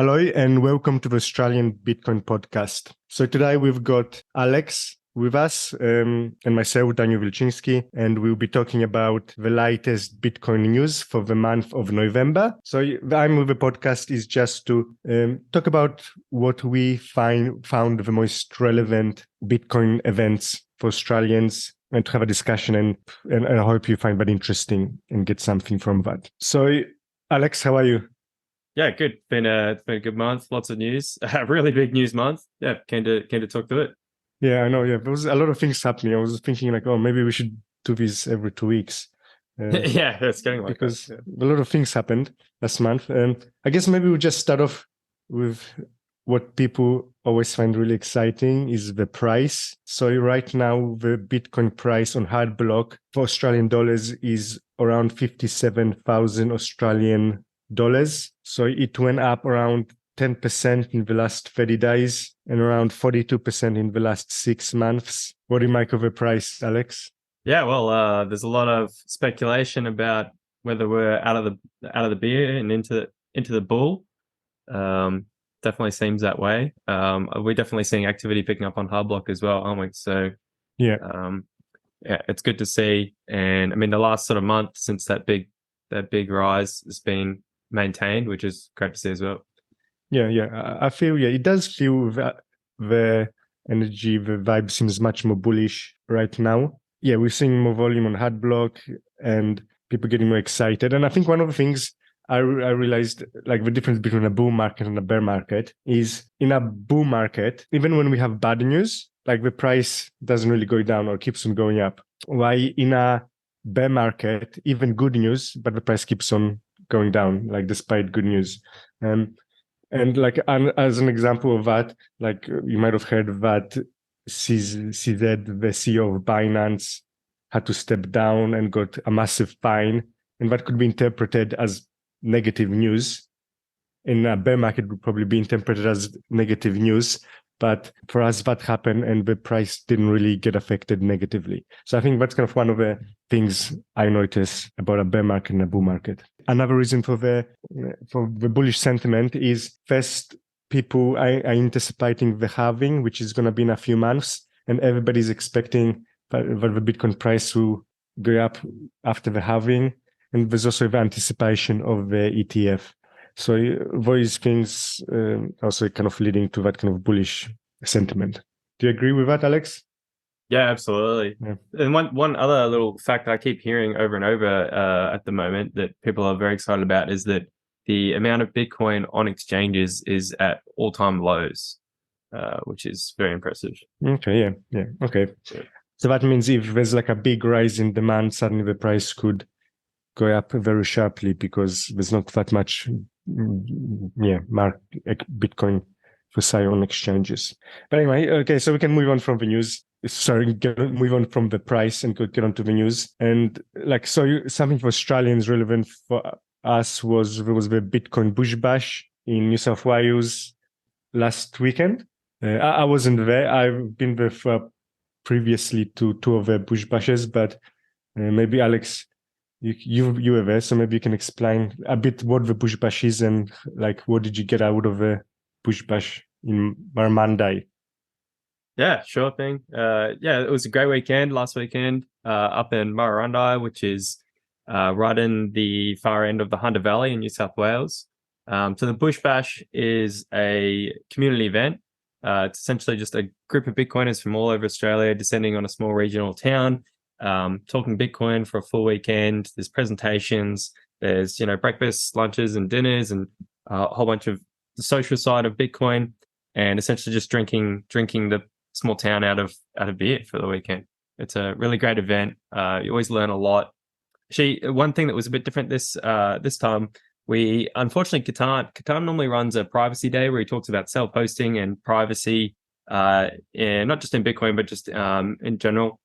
Hello and welcome to the Australian Bitcoin podcast. So today we've got Alex with us and myself, Daniel Wilczynski, and we'll be talking about the latest Bitcoin news for the month of November. So the aim of the podcast is just to talk about what we found the most relevant Bitcoin events for Australians and to have a discussion, and I hope you find that interesting and get something from that. So Alex, how are you? Yeah, good. It's been a good month. Lots of news. A really big news month. Yeah, keen to talk to it. Yeah, I know. Yeah, there was a lot of things happening. I was thinking like, oh, maybe we should do this every 2 weeks. Yeah, it's getting like because that. Yeah. a lot of things happened last month. I guess maybe we'll just start off with what people always find really exciting is the price. So right now, the Bitcoin price on hard block for Australian dollars is around 57,000 Australian dollars. So it went up around 10% in the last 30 days and around 42% in the last 6 months. What do you make of the price, Alex? Yeah, well, there's a lot of speculation about whether we're out of the bear and into the bull. Definitely seems that way. We're definitely seeing activity picking up on hard block as well, aren't we? So yeah, it's good to see. And I mean, the last sort of month since that big rise has been maintained, which is great to see as well. Yeah. I feel, it does feel that the energy, the vibe seems much more bullish right now. Yeah, we're seeing more volume on hard block and people getting more excited. And I think one of the things I realized, like the difference between a bull market and a bear market is in a bull market, even when we have bad news, like the price doesn't really go down or keeps on going up. Why in a bear market, even good news, but the price keeps on going down, like despite good news. And like as an example of that, like you might have heard that CZ, the CEO of Binance, had to step down and got a massive fine, and that could be interpreted as negative news. In a bear market, would probably be interpreted as negative news. But for us, that happened, and the price didn't really get affected negatively. So I think that's kind of one of the things I notice about a bear market and a bull market. Another reason for the bullish sentiment is first, people are anticipating the halving, which is going to be in a few months, and everybody's expecting that the Bitcoin price will go up after the halving. And there's also the anticipation of the ETF. So those things also kind of leading to that kind of bullish sentiment. Do you agree with that, Alex? Yeah, absolutely. Yeah. And one other little fact I keep hearing over and over at the moment that people are very excited about is that the amount of Bitcoin on exchanges is at all-time lows, which is very impressive. Okay, yeah. Okay. Yeah. So that means if there's like a big rise in demand, suddenly the price could go up very sharply because there's not that much Bitcoin for sale on exchanges. But anyway, okay, so we can move on from the news. Move on from the price and get on to the news. And something for Australians relevant for us was the Bitcoin Bush Bash in New South Wales last weekend. I wasn't there. I've been there previously to two of the Bush Bashes, but maybe Alex, you were there, so maybe you can explain a bit what the Bush Bash is and like what did you get out of the Bush Bash in Marmandai? Yeah, sure thing. It was a great weekend last weekend up in Marmandai, which is right in the far end of the Hunter Valley in New South Wales. So the Bush Bash is a community event. It's essentially just a group of Bitcoiners from all over Australia descending on a small regional town, talking Bitcoin for a full weekend. There's presentations, there's breakfasts, lunches, and dinners, and a whole bunch of the social side of Bitcoin, and essentially just drinking the small town out of beer for the weekend. It's a really great event. You always learn a lot. Actually, one thing that was a bit different this time, we unfortunately Catan normally runs a privacy day where he talks about self-hosting and privacy, and not just in Bitcoin but just in general.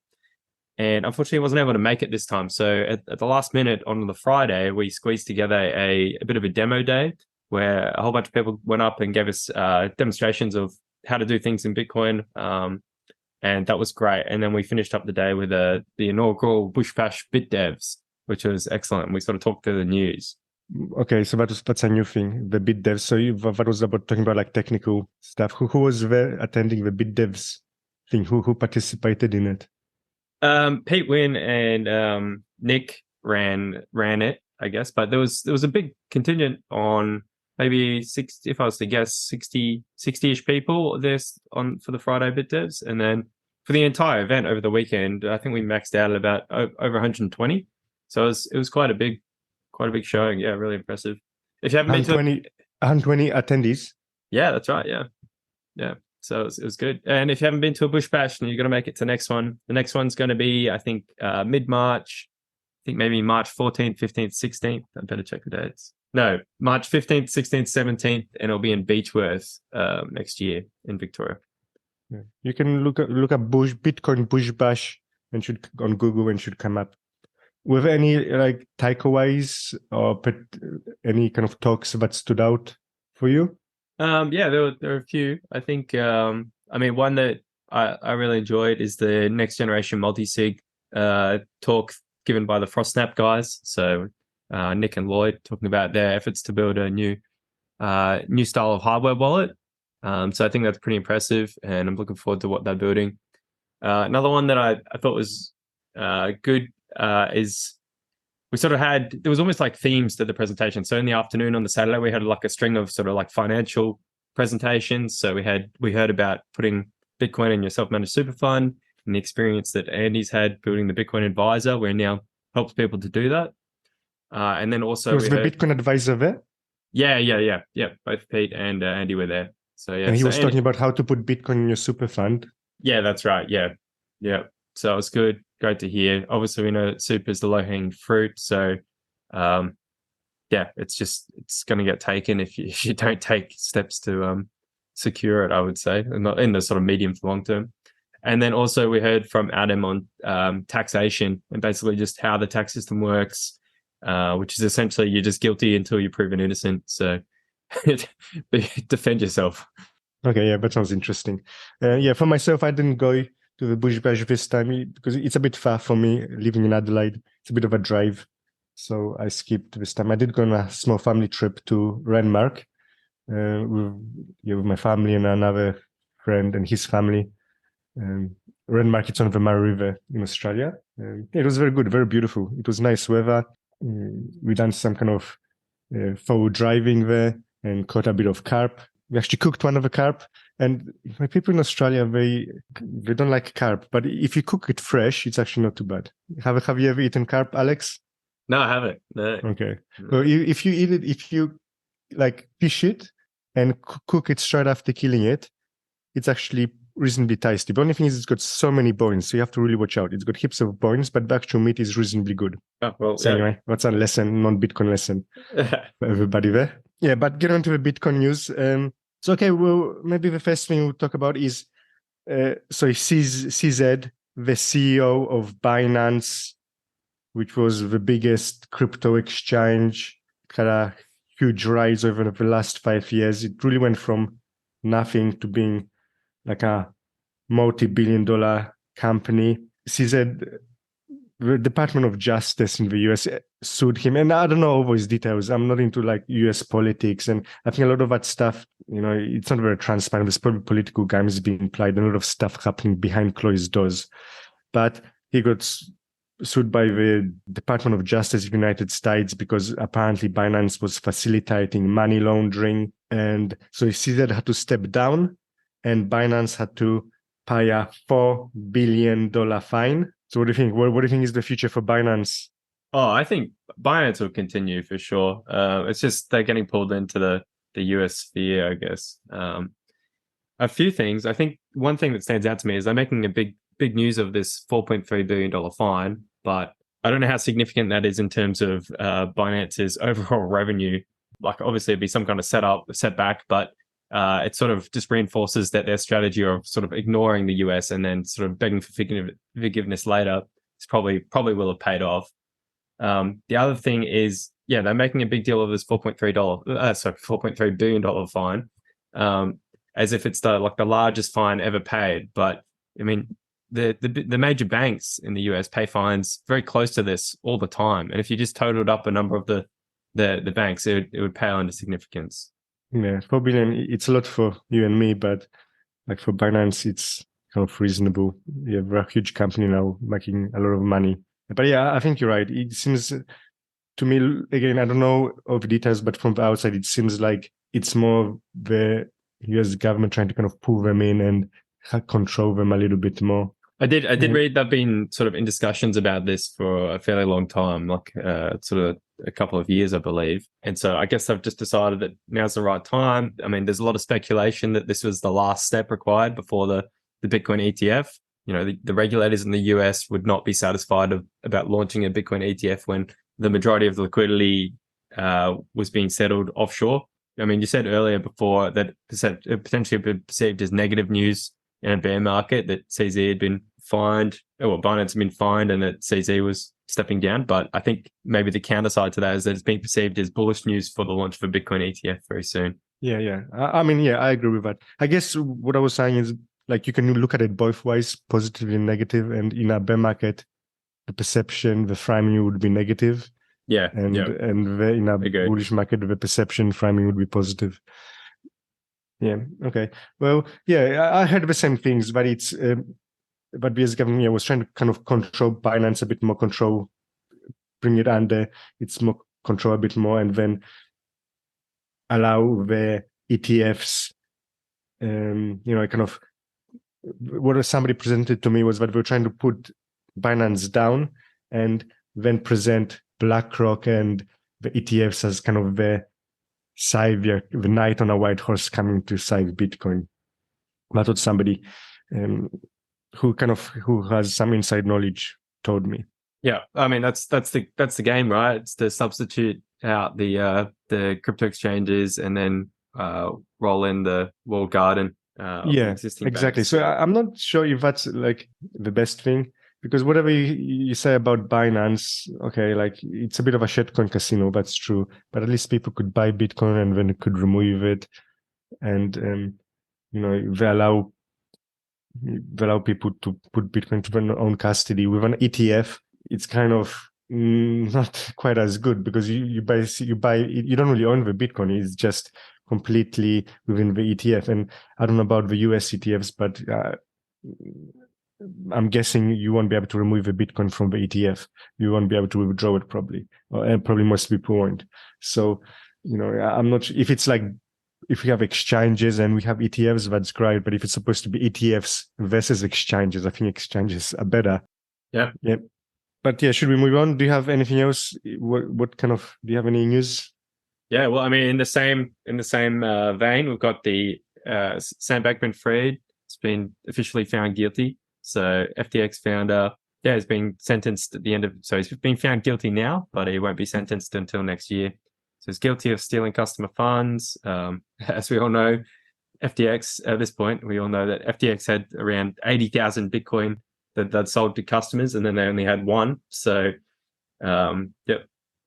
And unfortunately, I wasn't able to make it this time. So at the last minute on the Friday, we squeezed together a bit of a demo day where a whole bunch of people went up and gave us demonstrations of how to do things in Bitcoin. And that was great. And then we finished up the day with the inaugural Bush Bash Bit Devs, which was excellent. We sort of talked through the news. Okay, so that's a new thing, the bit devs. So that was about talking about like technical stuff. Who was there attending the bit devs thing? Who participated in it? Pete Wynn and Nick ran it, I guess, but there was a big contingent on maybe 60, if I was to guess, 60-ish people this on for the Friday bit devs, and then for the entire event over the weekend, I think we maxed out at about over 120. So it was quite a big showing. Yeah, really impressive. If you haven't been to it, 120 attendees. yeah, that's right. Yeah, yeah. So it was good. And if you haven't been to a Bush Bash, then you're going to make it to the next one. The next one's going to be, I think, mid-March. I think maybe March 14th, 15th, 16th. I better check the dates. No, March 15th, 16th, 17th, and it'll be in Beechworth next year in Victoria. Yeah. You can look at Bitcoin Bush Bash and should on Google and should come up. With any like takeaways or any kind of talks that stood out for you? Yeah, there were a few. I think I mean one that I really enjoyed is the next generation multi-sig talk given by the FrostSnap guys. So Nick and Lloyd talking about their efforts to build a new style of hardware wallet. So I think that's pretty impressive, and I'm looking forward to what they're building. Another one that I thought was good is we sort of there was almost like themes to the presentation. So in the afternoon on the Saturday, we had like a string of sort of like financial presentations. So we heard about putting Bitcoin in your self-managed super fund, and the experience that Andy's had building the Bitcoin Advisor, where he now helps people to do that. And then also was the Bitcoin Advisor there? Yeah. Both Pete and Andy were there. So yeah, and he was talking about how to put Bitcoin in your super fund. Yeah, that's right. Yeah. So it was good. Great to hear. Obviously, we know that super is the low-hanging fruit. So, yeah, it's going to get taken if you don't take steps to secure it, I would say, and not in the sort of medium to long term. And then also we heard from Adam on taxation and basically just how the tax system works, which is essentially you're just guilty until you're proven innocent. So defend yourself. Okay, yeah, that sounds interesting. Yeah, for myself, I didn't go to the Bush Bash this time because it's a bit far for me living in Adelaide. It's a bit of a drive. So I skipped this time. I did go on a small family trip to Renmark with my family and another friend and his family. Renmark, it's on the Murray River in Australia. It was very good, very beautiful. It was nice weather. We done some kind of faux driving there and caught a bit of carp. We actually cooked one of the carp, and my people in Australia, they don't like carp, but if you cook it fresh, it's actually not too bad. Have you ever eaten carp, Alex? No, I haven't. No. Okay. So if you eat it, if you like fish it and cook it straight after killing it, it's actually reasonably tasty. The only thing is it's got so many bones, so you have to really watch out. It's got heaps of bones, but the actual meat is reasonably good. Oh, well, so anyway, that's a lesson, non-Bitcoin lesson for everybody there. Yeah, but get on to the Bitcoin news. So, okay, well, maybe the first thing we'll talk about is, so CZ, the CEO of Binance, which was the biggest crypto exchange, had a huge rise over the last 5 years. It really went from nothing to being like a multi-billion-dollar company. CZ, the Department of Justice in the US sued him, and I don't know all those details. I'm not into like US politics, and I think a lot of that stuff, it's not very transparent. There's probably political games being played, and a lot of stuff happening behind closed doors. But he got sued by the Department of Justice of the United States because apparently Binance was facilitating money laundering, and so CZ had to step down, and Binance had to pay a $4 billion fine. So what do you think? What do you think is the future for Binance? Oh, I think Binance will continue for sure. It's just they're getting pulled into the US sphere, I guess. A few things. I think one thing that stands out to me is they're making a big news of this $4.3 billion fine, but I don't know how significant that is in terms of Binance's overall revenue. Like obviously it'd be some kind of setback, but it sort of just reinforces that their strategy of sort of ignoring the US and then sort of begging for forgiveness later is probably will have paid off. The other thing is, yeah, they're making a big deal of this $4.3 billion fine, as if it's the largest fine ever paid. But I mean, the major banks in the US pay fines very close to this all the time, and if you just totaled up a number of the the banks, it would pale into significance. Yeah, 4 billion, it's a lot for you and me, but like for Binance, it's kind of reasonable. Yeah, we're a huge company now making a lot of money. But yeah, I think you're right. It seems to me, again, I don't know all the details, but from the outside, it seems like it's more the US government trying to kind of pull them in and control them a little bit more. I did read they've been sort of in discussions about this for a fairly long time, like sort of a couple of years, I believe. And so I guess they've just decided that now's the right time. I mean, there's a lot of speculation that this was the last step required before the Bitcoin ETF. You know, the regulators in the US would not be satisfied about launching a Bitcoin ETF when the majority of the liquidity was being settled offshore. I mean, you said earlier before that potentially perceived as negative news in a bear market that CZ had been fined, or Binance had been fined, and that CZ was stepping down. But I think maybe the counter side to that is that it's being perceived as bullish news for the launch of a Bitcoin ETF very soon. Yeah. I mean, yeah, I agree with that. I guess what I was saying is, like, you can look at it both ways, positive and negative. And in a bear market, the perception, the framing would be negative. Yeah. And in a bullish market, the perception framing would be positive. Yeah. Okay. Well, yeah, I heard the same things, but it's but BS government was trying to kind of control Binance a bit more, bring it under its more control a bit more, and then allow the ETFs. Kind of what somebody presented to me was that they were trying to put Binance down and then present BlackRock and the ETFs as kind of the savior, the knight on a white horse coming to save Bitcoin. That's what somebody who has some inside knowledge told me. Yeah, I mean that's the game, right? It's to substitute out the crypto exchanges and then roll in the walled garden. Yeah, exactly. Banks. So I'm not sure if that's like the best thing, because whatever you say about Binance, okay, like it's a bit of a shitcoin casino, that's true. But at least people could buy Bitcoin and then could remove it, and they allow people to put Bitcoin to their own custody. With an ETF, it's kind of not quite as good, because you buy you don't really own the Bitcoin. It's just completely within the ETF. And I don't know about the US ETFs, but I'm guessing you won't be able to remove the Bitcoin from the ETF. You won't be able to withdraw it probably, and probably most people won't. So, I'm not sure if it's like, if we have exchanges and we have ETFs, that's great. But if it's supposed to be ETFs versus exchanges, I think exchanges are better. Yeah. But yeah, should we move on? Do you have anything else? What kind of, do you have any news? Yeah, well, I mean, in the same vein, we've got the Sam Bankman-Fried has been officially found guilty. So FTX founder, has been sentenced at the end of. So he's been found guilty now, but he won't be sentenced until next year. So he's guilty of stealing customer funds. As we all know, FTX at this point, we all know that FTX had around 80,000 Bitcoin that they'd sold to customers, and then they only had one. So,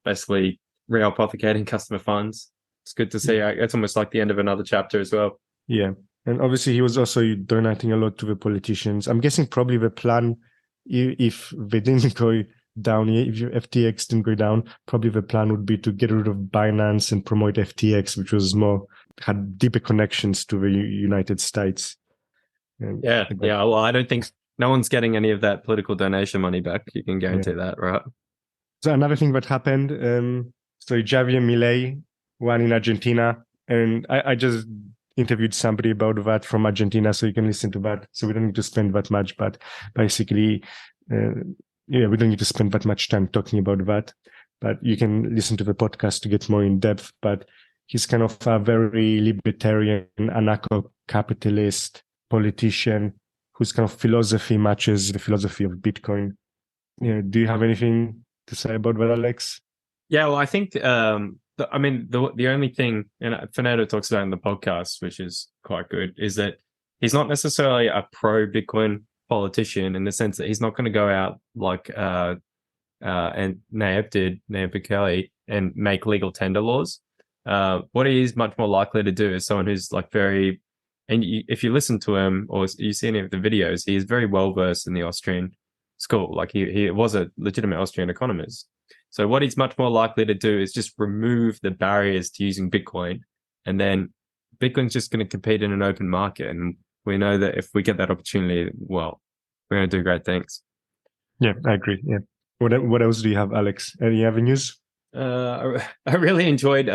basically rehypothecating customer funds. It's good to see. It's almost like the end of another chapter as well. Yeah. And obviously he was also donating a lot to the politicians. I'm guessing probably the plan, if they didn't go down, if FTX didn't go down, probably the plan would be to get rid of Binance and promote FTX, which was had deeper connections to the United States. Well, I don't think no one's getting any of that political donation money back. You can guarantee that, right? So another thing that happened, so Javier Milei won in Argentina, and I just interviewed somebody about that from Argentina, so you can listen to that. So we don't need to spend that much, but basically, we don't need to spend that much time talking about that. But you can listen to the podcast to get more in depth. But he's kind of a very libertarian, anarcho-capitalist politician whose kind of philosophy matches the philosophy of Bitcoin. Do you have anything to say about that, Alex? Yeah, well, I think the only thing, and Fernando talks about in the podcast, which is quite good, is that he's not necessarily a pro-Bitcoin politician in the sense that he's not going to go out like and Nayib Bukele, and make legal tender laws. What he is much more likely to do is someone who's like if you listen to him or you see any of the videos, he is very well versed in the Austrian school. Like he was a legitimate Austrian economist. So what he's much more likely to do is just remove the barriers to using Bitcoin, and then Bitcoin's just going to compete in an open market. And we know that if we get that opportunity, well, we're going to do great things. Yeah, I agree. Yeah. What else do you have, Alex? Any avenues? I really enjoyed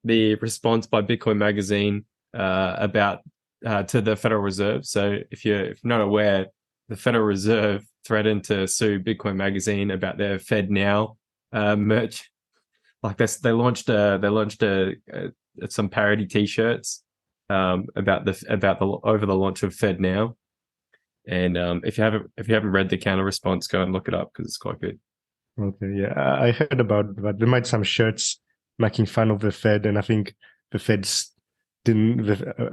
the response by Bitcoin Magazine about to the Federal Reserve. So if you're not aware, the Federal Reserve threatened to sue Bitcoin Magazine about their Fed Now merch. Like this, they launched some parody T-shirts about the over the launch of Fed Now. And if you haven't read the counter response, go and look it up because it's quite good. Okay, yeah, I heard about that. There might some shirts making fun of the Fed, and I think the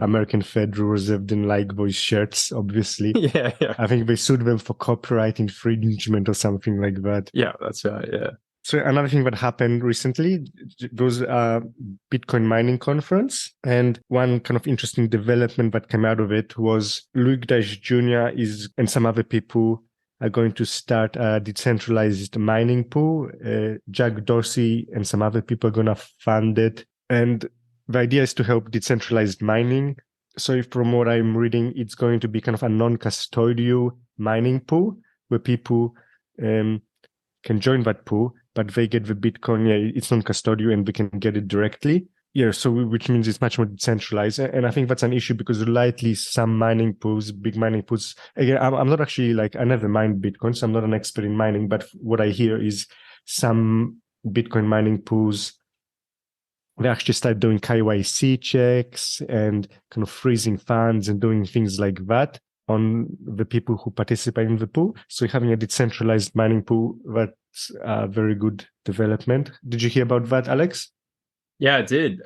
American Federal Reserve didn't like those shirts, obviously. Yeah. I think they sued them for copyright infringement or something like that. Yeah, that's right. Yeah. So another thing that happened recently, there was a Bitcoin mining conference, and one kind of interesting development that came out of it was Luke Dash Jr. and some other people are going to start a decentralized mining pool. Jack Dorsey and some other people are going to fund it. And the idea is to help decentralized mining. So from what I'm reading, it's going to be kind of a non-custodial mining pool where people can join that pool, but they get the Bitcoin. Yeah, it's non-custodial and they can get it directly. Yeah, so which means it's much more decentralized. And I think that's an issue because lately some mining pools, big mining pools, again, I'm not actually I never mined Bitcoin, so I'm not an expert in mining, but what I hear is some Bitcoin mining pools, they actually start doing KYC checks and kind of freezing funds and doing things like that on the people who participate in the pool. So having a decentralized mining pool, that's a very good development. Did you hear about that, Alex? Yeah, I did.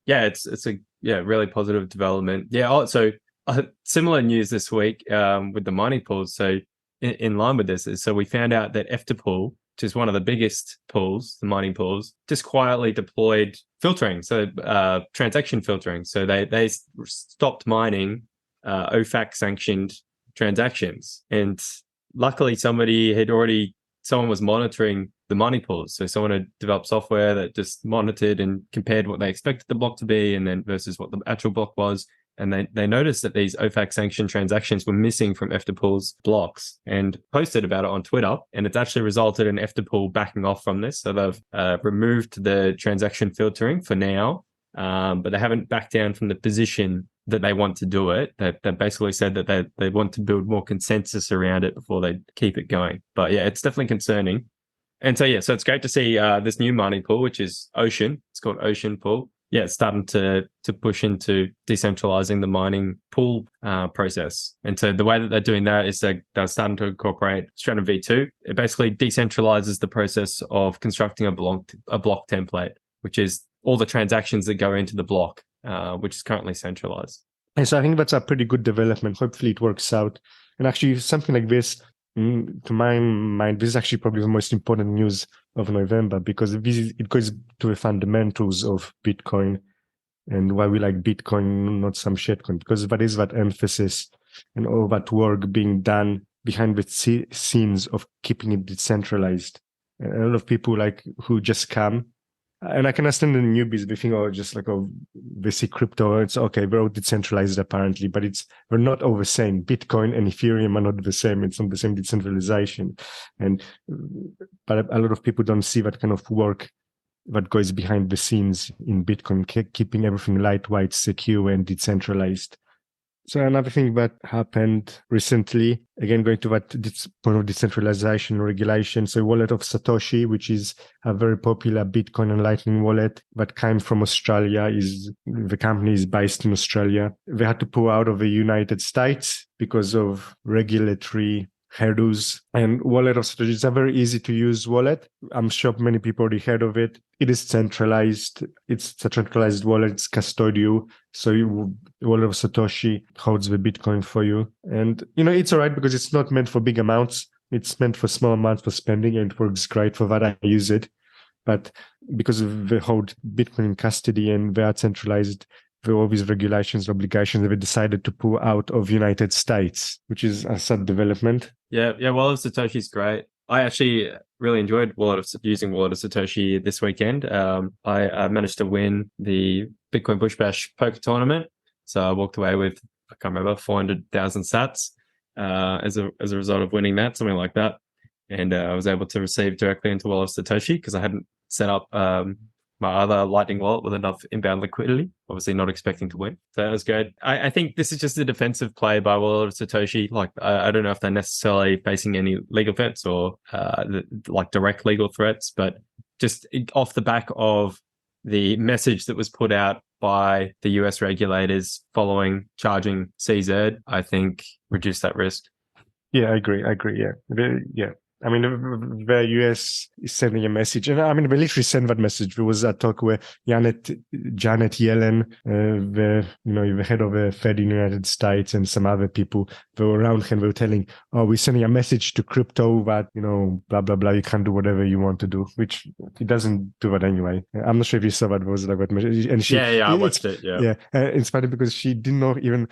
It's a really positive development. Yeah. Also, similar news this week with the mining pools. So in line with this so we found out that Efterpool, which is one of the biggest pools, the mining pools, just quietly deployed filtering, so transaction filtering. So they stopped mining OFAC sanctioned transactions, and luckily someone was monitoring the mining pools. So someone had developed software that just monitored and compared what they expected the block to be and then versus what the actual block was. And they noticed that these OFAC sanctioned transactions were missing from Efterpool's blocks and posted about it on Twitter. And it's actually resulted in Efterpool backing off from this. So they've removed the transaction filtering for now, but they haven't backed down from the position that they want to do it. They basically said that they want to build more consensus around it before they keep it going. But yeah, it's definitely concerning. And so it's great to see this new mining pool, which is Ocean. It's called Ocean Pool. Yeah, it's starting to push into decentralizing the mining pool process. And so the way that they're doing that is they're starting to incorporate Stratum V2. It basically decentralizes the process of constructing a block template, which is all the transactions that go into the block, which is currently centralized. And so I think that's a pretty good development. Hopefully it works out. And actually something like this, to my mind, this is actually probably the most important news of November, because it goes to the fundamentals of Bitcoin and why we like Bitcoin, not some shitcoin, because that is that emphasis and all that work being done behind the scenes of keeping it decentralized. And a lot of people who just come, and I can understand the newbies, they think, they see crypto, it's okay, we're all decentralized apparently, but we're not all the same. Bitcoin and Ethereum are not the same. It's not the same decentralization. But a lot of people don't see that kind of work that goes behind the scenes in Bitcoin, keeping everything lightweight, secure, and decentralized. So another thing that happened recently, again, going to that point of decentralization regulation. So Wallet of Satoshi, which is a very popular Bitcoin and Lightning wallet that came from Australia, the company is based in Australia. They had to pull out of the United States because of regulatory hurdles. And Wallet of Satoshi is a very easy to use wallet. I'm sure many people already heard of it. It is centralized. It's a centralized wallet. It's custodial. So Wallet of Satoshi holds the Bitcoin for you. And, it's all right because it's not meant for big amounts. It's meant for small amounts for spending, and it works great for that. I use it. But because of they hold Bitcoin in custody and they are centralized, with all these regulations, obligations, they decided to pull out of United States, which is a sad development. Yeah, Wallet of Satoshi is great. I actually really enjoyed using Wallet of Satoshi this weekend. I managed to win the Bitcoin Bush Bash poker tournament, so I walked away with, I can't remember, 400,000 sats as a result of winning that, something like that. And I was able to receive directly into Wallet of Satoshi because I hadn't set up my other Lightning wallet with enough inbound liquidity, obviously not expecting to win. So that was good. I think this is just a defensive play by Wallet of Satoshi. Like, I don't know if they're necessarily facing any legal threats or like direct legal threats, but just off the back of the message that was put out by the US regulators following charging CZ, I think reduce that risk. Yeah, I agree. Yeah. I mean, the US is sending a message, and I mean, they literally sent that message. There was a talk where Janet Yellen, the head of the Fed in the United States, and some other people, they were around him. They were telling, "Oh, we're sending a message to crypto that blah blah blah. You can do whatever you want to do," which it doesn't do that anyway. I'm not sure if you saw that. It was like that message, and I watched it. Yeah, it's funny because she did not even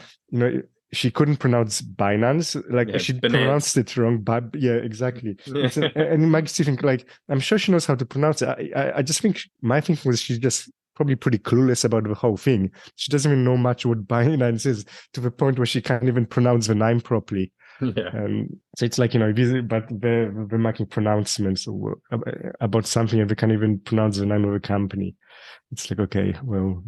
she couldn't pronounce Binance, she Binance. pronounced it wrong. But yeah, exactly. Yeah. And it makes you think, I'm sure she knows how to pronounce it. I just think my thinking was she's just probably pretty clueless about the whole thing. She doesn't even know much what Binance is, to the point where she can't even pronounce the name properly. Yeah. So it's like, but they're making pronouncements about something and they can't even pronounce the name of the company. It's like, okay, well,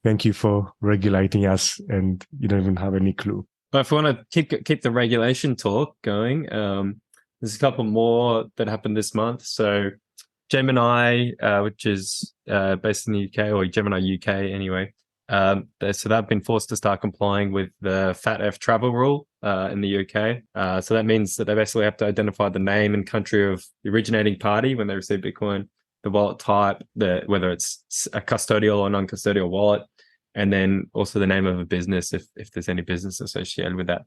thank you for regulating us, and you don't even have any clue. But if we want to keep the regulation talk going, there's a couple more that happened this month. So Gemini, which is based in the UK, or Gemini UK anyway, so they've been forced to start complying with the FATF travel rule in the UK. So that means that they basically have to identify the name and country of the originating party when they receive Bitcoin, the wallet type, whether it's a custodial or non-custodial wallet, and then also the name of a business if there's any business associated with that.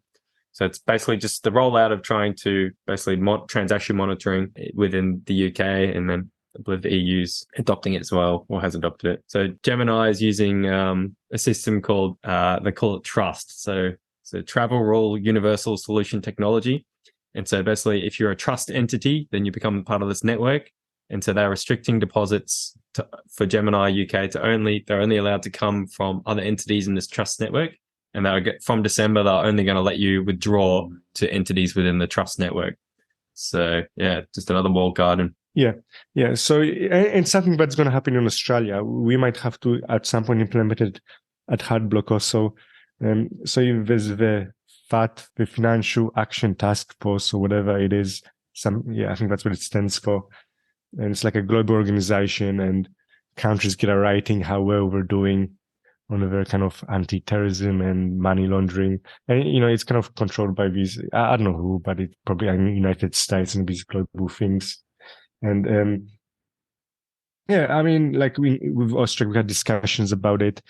So it's basically just the rollout of trying to basically transaction monitoring within the UK, and then I believe the EU's adopting it as well, or has adopted it. So Gemini is using a system called, they call it Trust. So it's a Travel Rule Universal Solution Technology. And so basically, if you're a trust entity, then you become part of this network. And so they're restricting deposits for Gemini UK they're only allowed to come from other entities in this trust network. And from December, they're only going to let you withdraw to entities within the trust network. So yeah, just another walled garden. Yeah. So, and something that's going to happen in Australia, we might have to at some point implement it at Hardblock also. So there's the FAT, the Financial Action Task Force, or whatever it is. I think that's what it stands for. And it's like a global organization, and countries get a rating how well we're doing on a very kind of anti-terrorism and money laundering. And, it's kind of controlled by these, I don't know who, but it's probably in the United States and these global things. And, I mean, like with Australia, we had discussions about it.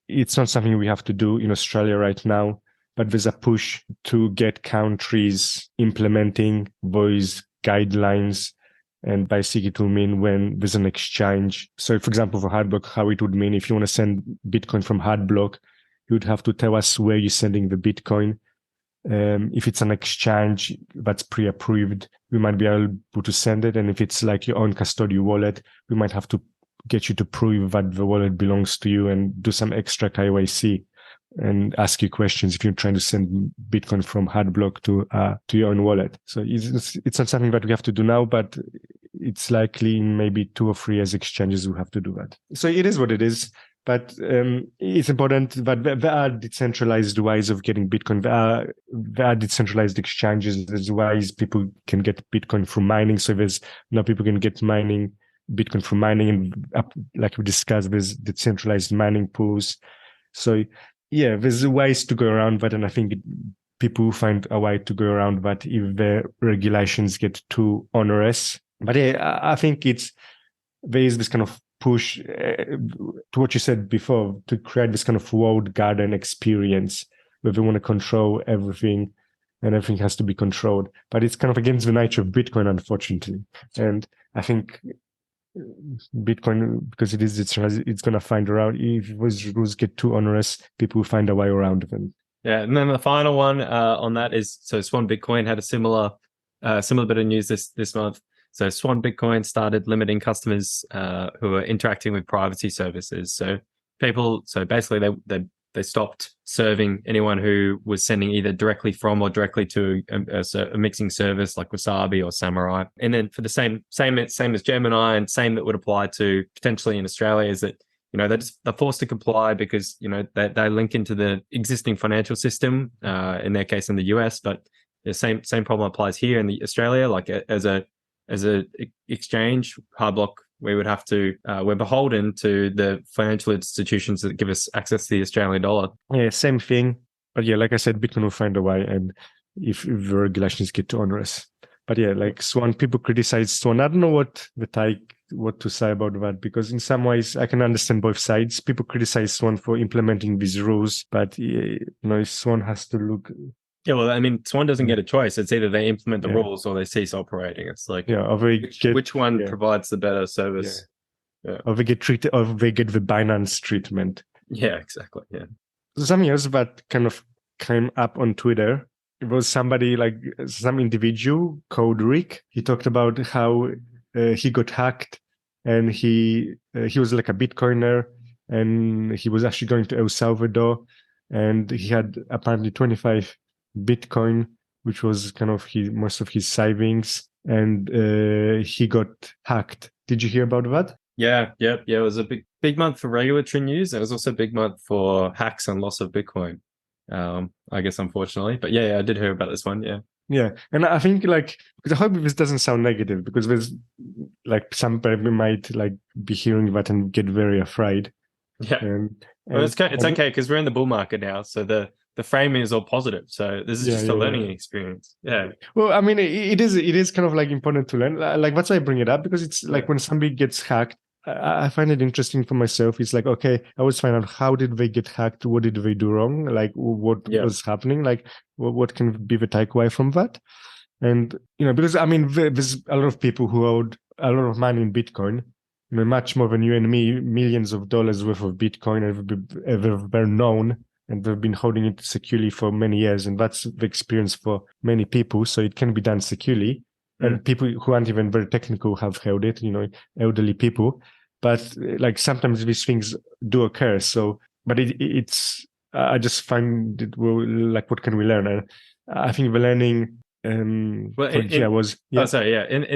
It's not something we have to do in Australia right now, but there's a push to get countries implementing those guidelines. And basically to mean when there's an exchange. So for example, for Hardblock, how it would mean if you want to send Bitcoin from Hardblock, you would have to tell us where you're sending the Bitcoin. If it's an exchange that's pre-approved, we might be able to send it. And if it's like your own custodial wallet, we might have to get you to prove that the wallet belongs to you and do some extra KYC and ask you questions if you're trying to send Bitcoin from Hardblock to your own wallet. So it's not something that we have to do now, but it's likely in maybe 2 or 3 years exchanges we have to do that. So it is what it is. But it's important that there are decentralized ways of getting Bitcoin. There are decentralized exchanges. There's ways people can get Bitcoin from mining. So people can get Bitcoin from mining. And like we discussed, there's decentralized mining pools. So yeah, there's ways to go around that. And I think people find a way to go around that if the regulations get too onerous. But yeah, I think there is this kind of push to what you said before, to create this kind of walled garden experience where they want to control everything and everything has to be controlled. But it's kind of against the nature of Bitcoin, unfortunately. And I think Bitcoin, because it's going to find around. If those rules get too onerous, people will find a way around them. Yeah, and then the final one on that is, so Swan Bitcoin had a similar bit of news this month. So Swan Bitcoin started limiting customers who are interacting with privacy services. So basically they stopped serving anyone who was sending either directly from or directly to a mixing service like Wasabi or Samurai. And then for the same as Gemini, and same that would apply to potentially in Australia, is that they're forced to comply because they link into the existing financial system in their case in the US, but the same problem applies here in the Australia. Like as a exchange, Hard Block, we would have to we're beholden to the financial institutions that give us access to the Australian dollar. Yeah, same thing. But yeah, like I said, Bitcoin will find a way, and if the regulations get too onerous. But yeah, like Swan, people criticize Swan. I don't know what to say about that, because in some ways I can understand both sides. People criticize Swan for implementing these rules, but Swan has to look. Yeah, well, I mean, Swan doesn't get a choice. It's either they implement the rules or they cease operating. It's like, which one provides the better service? Yeah. Or they get treated, or they get the Binance treatment. Yeah, exactly. Yeah. Something else that kind of came up on Twitter. It was somebody, like some individual called Rick. He talked about how he got hacked, and he was like a Bitcoiner, and he was actually going to El Salvador, and he had apparently 25 Bitcoin, which was kind of most of his savings, and he got hacked. Did you hear about that? Yeah. It was a big month for regulatory news. It was also a big month for hacks and loss of Bitcoin. I guess, unfortunately, but yeah, I did hear about this one. Yeah, and I think, like, because I hope this doesn't sound negative, because there's like some people might like be hearing that and get very afraid. Yeah, well, it's okay because we're in the bull market now, so the framing is all positive. So this is just a learning experience. Yeah. Well, I mean, it is kind of like important to learn. Like that's why I bring it up, because it's like when somebody gets hacked, I find it interesting for myself. It's like, okay, I always find out, how did they get hacked? What did they do wrong? Like what was happening? Like what can be the takeaway from that? And, because I mean, there's a lot of people who owed a lot of money in Bitcoin, much more than you and me, millions of dollars worth of Bitcoin ever were known, and they've been holding it securely for many years. And that's the experience for many people. So it can be done securely. And people who aren't even very technical have held it, elderly people. But like sometimes these things do occur. So, but it's, I just find it, like, what can we learn? And I think the learning in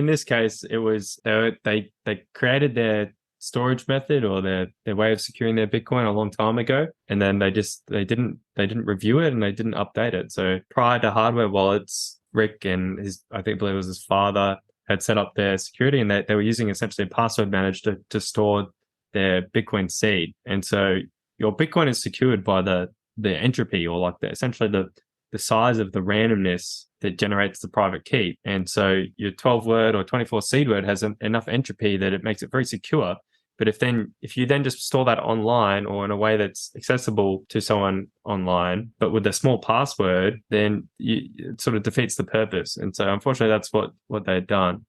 this case, it was they created their storage method or their way of securing their Bitcoin a long time ago, and then they didn't review it and they didn't update it. So prior to hardware wallets, Rick and I believe it was his father, had set up their security, and they were using essentially a password manager to store their Bitcoin seed. And so your Bitcoin is secured by the entropy, or like essentially the size of the randomness that generates the private key. And so your 12-word or 24 seed word has enough entropy that it makes it very secure. But if you then just store that online or in a way that's accessible to someone online, but with a small password, then it sort of defeats the purpose. And so unfortunately, that's what they had done.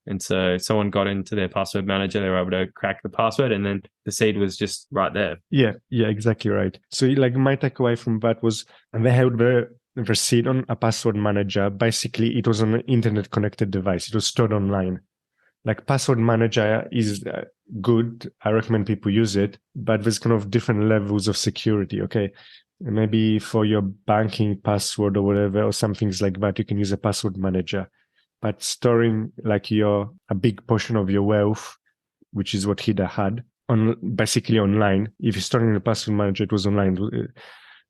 And so someone got into their password manager, they were able to crack the password, and then the seed was just right there. Yeah, exactly right. So like my takeaway from that was, and they held their seed on a password manager. Basically, it was an internet connected device. It was stored online. Like password manager is good. I recommend people use it, but there's kind of different levels of security. Okay. Maybe for your banking password or whatever, or some things like that, you can use a password manager. But storing like a big portion of your wealth, which is what Hida had, basically online. If you're storing in a password manager, it was online.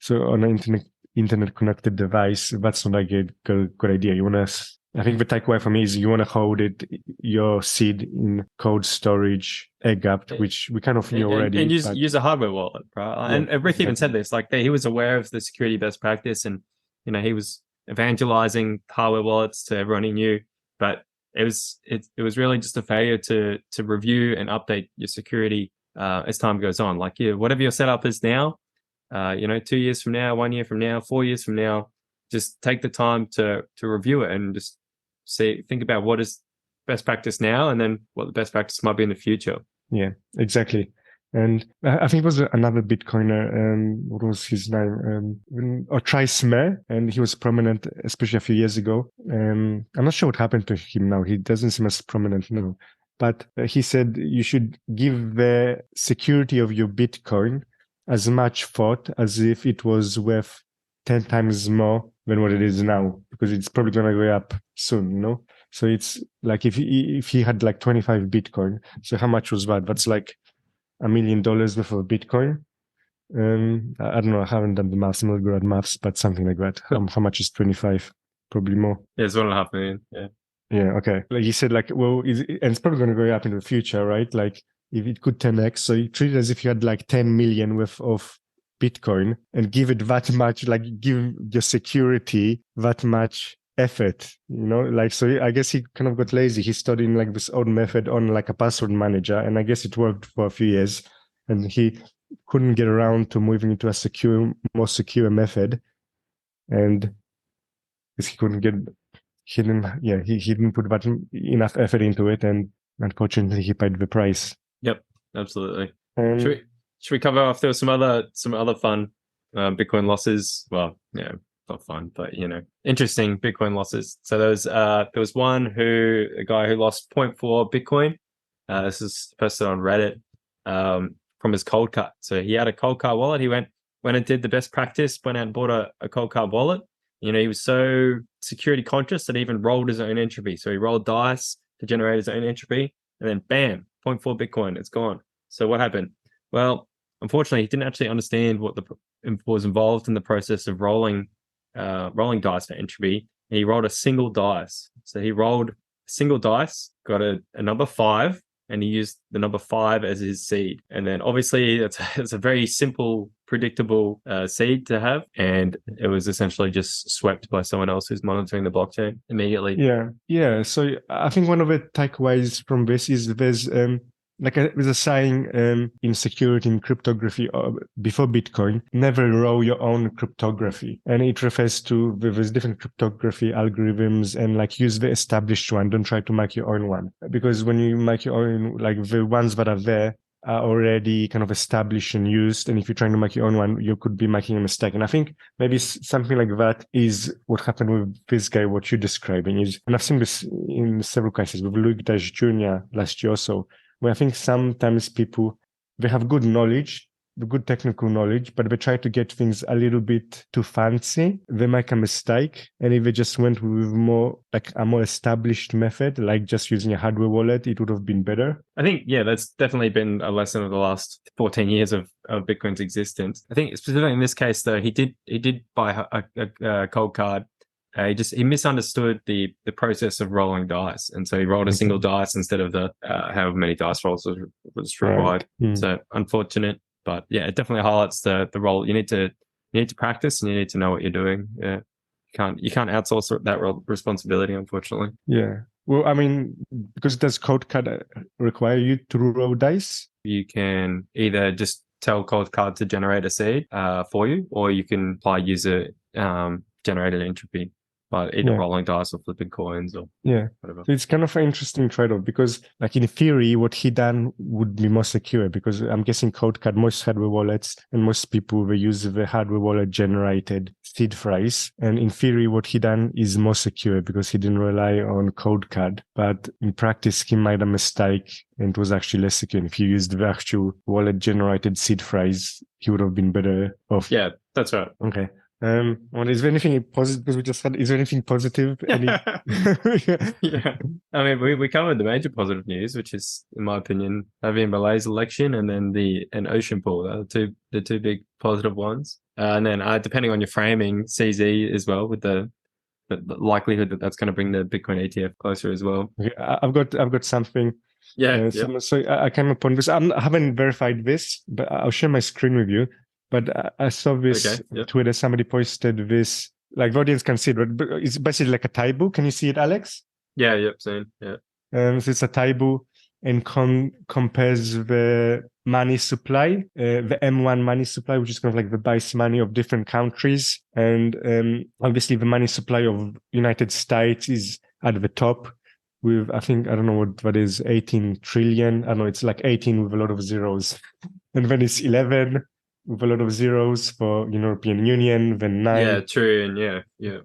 So on an internet connected device, that's not a good idea. I think the takeaway for me is you want to hold your seed in cold storage, air-gapped, which we kind of knew already. And use a hardware wallet, right? And Rick even said this, like he was aware of the security best practice, and he was evangelizing hardware wallets to everyone he knew, but it was really just a failure to review and update your security as time goes on. Like whatever your setup is now, 2 years from now, 1 year from now, 4 years from now, just take the time to review it and just think about what is best practice now, and then what the best practice might be in the future. Yeah, exactly. And I think it was another Bitcoiner. What was his name? Trice Mayer, and he was prominent, especially a few years ago. I'm not sure what happened to him now. He doesn't seem as prominent now. But he said you should give the security of your Bitcoin as much thought as if it was worth 10 times more than what it is now, because it's probably going to go up soon, you know? So it's like if he had like 25 Bitcoin, so how much was that? That's like $1 million worth of Bitcoin. I don't know. I haven't done the maths. I'm not good at maths, but something like that. How much is 25? Probably more. Yeah, it's 1.5 million. Yeah. Yeah. Okay. Like he said, like, well, and it's probably going to go up in the future, right? Like if it could 10x, so you treat it as if you had like 10 million worth of Bitcoin and give it that much, like give your security that much effort, you know, like, so I guess he kind of got lazy. He studied like this old method on like a password manager, and I guess it worked for a few years, and he couldn't get around to moving into a more secure method, and he couldn't get, he didn't put that enough effort into it, and unfortunately he paid the price. Yep, absolutely. Should we cover off? There were some other fun Bitcoin losses. Well, yeah, not fun, but interesting Bitcoin losses. So there was a guy who lost 0.4 Bitcoin. This is posted on Reddit from his cold card. So he had a cold card wallet. He went and did the best practice, went out and bought a cold card wallet. He was so security conscious that he even rolled his own entropy. So he rolled dice to generate his own entropy, and then bam, 0.4 Bitcoin, it's gone. So what happened? Well, unfortunately, he didn't actually understand what was involved in the process of rolling dice for entropy. He rolled a single dice. So he rolled a single dice, got a number 5, and he used the number 5 as his seed. And then obviously it's a very simple, predictable seed to have. And it was essentially just swept by someone else who's monitoring the blockchain immediately. Yeah. So I think one of the takeaways from this is there's there's a saying in security, in cryptography, before Bitcoin, never roll your own cryptography. And it refers to there's different cryptography algorithms, and like use the established one. Don't try to make your own one. Because when you make your own, like the ones that are there are already kind of established and used. And if you're trying to make your own one, you could be making a mistake. And I think maybe something like that is what happened with this guy, what you're describing is, and I've seen this in several cases with Louis Dash Jr. last year or so, where I think sometimes people, they have good knowledge, good technical knowledge, but they try to get things a little bit too fancy. They make a mistake. And if they just went with a more established method, like just using a hardware wallet, it would have been better. I think, that's definitely been a lesson of the last 14 years of Bitcoin's existence. I think specifically in this case, though, he did buy a cold card. He misunderstood the process of rolling dice, and so he rolled a single dice instead of the however many dice rolls was required. Right. So unfortunate, but yeah, it definitely highlights the role. You need to practice, and you need to know what you're doing. Yeah, you can't outsource that responsibility, unfortunately. Yeah. Well, I mean, because does cold card require you to roll dice? You can either just tell cold card to generate a seed for you, or you can apply user generated entropy by either rolling dice or flipping coins or whatever. So it's kind of an interesting trade-off, because like in theory, what he done would be more secure, because I'm guessing cold card, most hardware wallets and most people, they use the hardware wallet generated seed phrase. And in theory, what he done is more secure because he didn't rely on cold card. But in practice, he made a mistake and it was actually less secure. If you used the actual wallet generated seed phrase, he would have been better off. Yeah, that's right. Okay. Well, is there anything positive? Because we just had, is there anything positive? Yeah. I mean, we covered the major positive news, which is, in my opinion, Javier Milei's election and then an Ocean Pool. The two big positive ones. And then depending on your framing, CZ as well, with the likelihood that that's going to bring the Bitcoin ETF closer as well. Okay, I've got something. Yeah. So I came upon this. I haven't verified this, but I'll share my screen with you. But I saw this Twitter. Somebody posted this, like the audience can see it, but it's basically like a taibu. Can you see it, Alex? Yeah, seen. Yeah. So it's a taibu and compares the money supply, the M1 money supply, which is kind of like the base money of different countries. And obviously the money supply of United States is at the top. with, I think, I don't know what is 18 trillion. I know it's like 18 with a lot of zeros. And then it's 11 with a lot of zeros for European Union, then 9. Yeah, true. And yeah.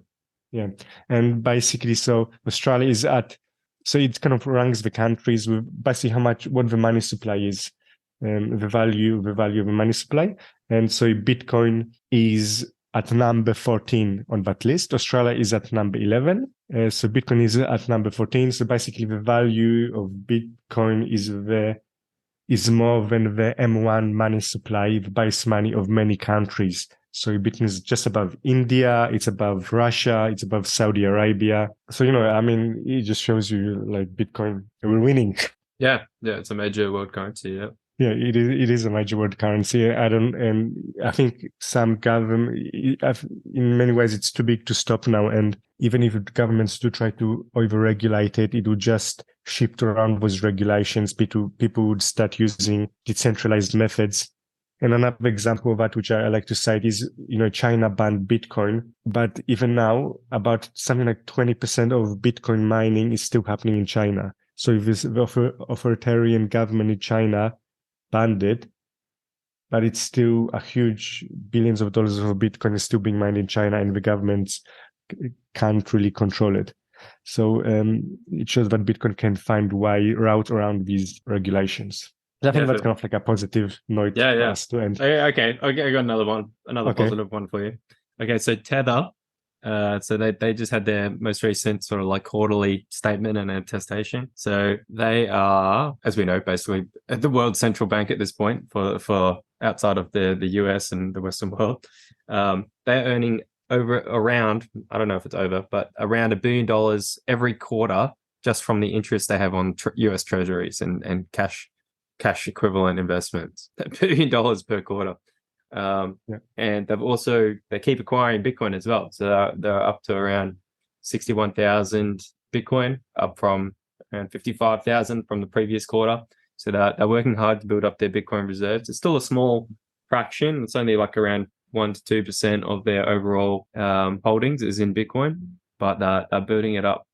Yeah. And basically, so Australia is so it kind of ranks the countries with basically what the money supply is, the value of the money supply. And so Bitcoin is at number 14 on that list. Australia is at number 11. So Bitcoin is at number 14. So basically the value of Bitcoin is more than the M1 money supply, the base money of many countries. So Bitcoin is just above India, it's above Russia, it's above Saudi Arabia. So, I mean, it just shows you like Bitcoin, we're winning. Yeah, it's a major world currency. Yeah. Yeah, it is a major world currency. And I think some government, in many ways, it's too big to stop now. And even if governments do try to overregulate it, it would just shift around those regulations. People would start using decentralized methods. And another example of that, which I like to cite, is China banned Bitcoin, but even now, about something like 20% of Bitcoin mining is still happening in China. So if this authoritarian government in China banned it, but it's still a huge billions of dollars of Bitcoin is still being mined in China, and the governments can't really control it. So it shows that Bitcoin can find route around these regulations. I think that's kind of like a positive note for us to end. Okay, I got another one, positive one for you. Okay, so Tether, so they just had their most recent sort of like quarterly statement and attestation. So they are, as we know, basically the world central bank at this point for outside of the US and the Western world. They're earning around, I don't know if it's over, but around $1 billion every quarter just from the interest they have on US treasuries and cash equivalent investments. $1 billion per quarter. And they keep acquiring Bitcoin as well. So they're up to around 61,000 Bitcoin, up from around 55,000 from the previous quarter. So they're working hard to build up their Bitcoin reserves. It's still a small fraction. It's only like around 1 to 2% of their overall holdings is in Bitcoin, but they're building it up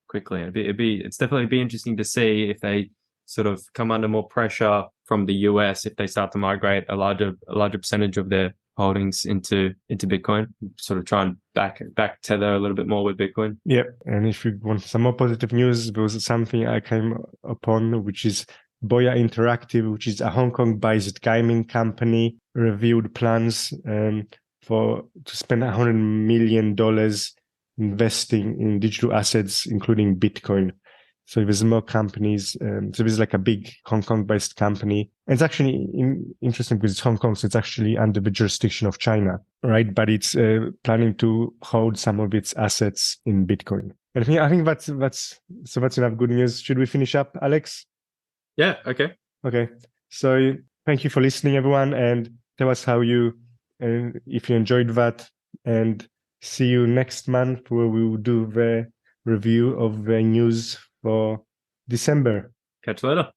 quickly. It's definitely be interesting to see if they sort of come under more pressure from the US if they start to migrate a larger percentage of their holdings into Bitcoin, sort of try and back Tether a little bit more with Bitcoin. Yeah, and if you want some more positive news, there was something I came upon, which is Boya Interactive, which is a Hong Kong-based gaming company, revealed plans to spend $100 million investing in digital assets, including Bitcoin. So there's more companies. So there's like a big Hong Kong-based company. And it's actually interesting because it's Hong Kong, so it's actually under the jurisdiction of China, right? But it's planning to hold some of its assets in Bitcoin. And I think that's enough good news. Should we finish up, Alex? Yeah. Okay. Okay. So thank you for listening, everyone, and tell us how if you enjoyed that. And see you next month where we will do the review of the news for December. Catch you later.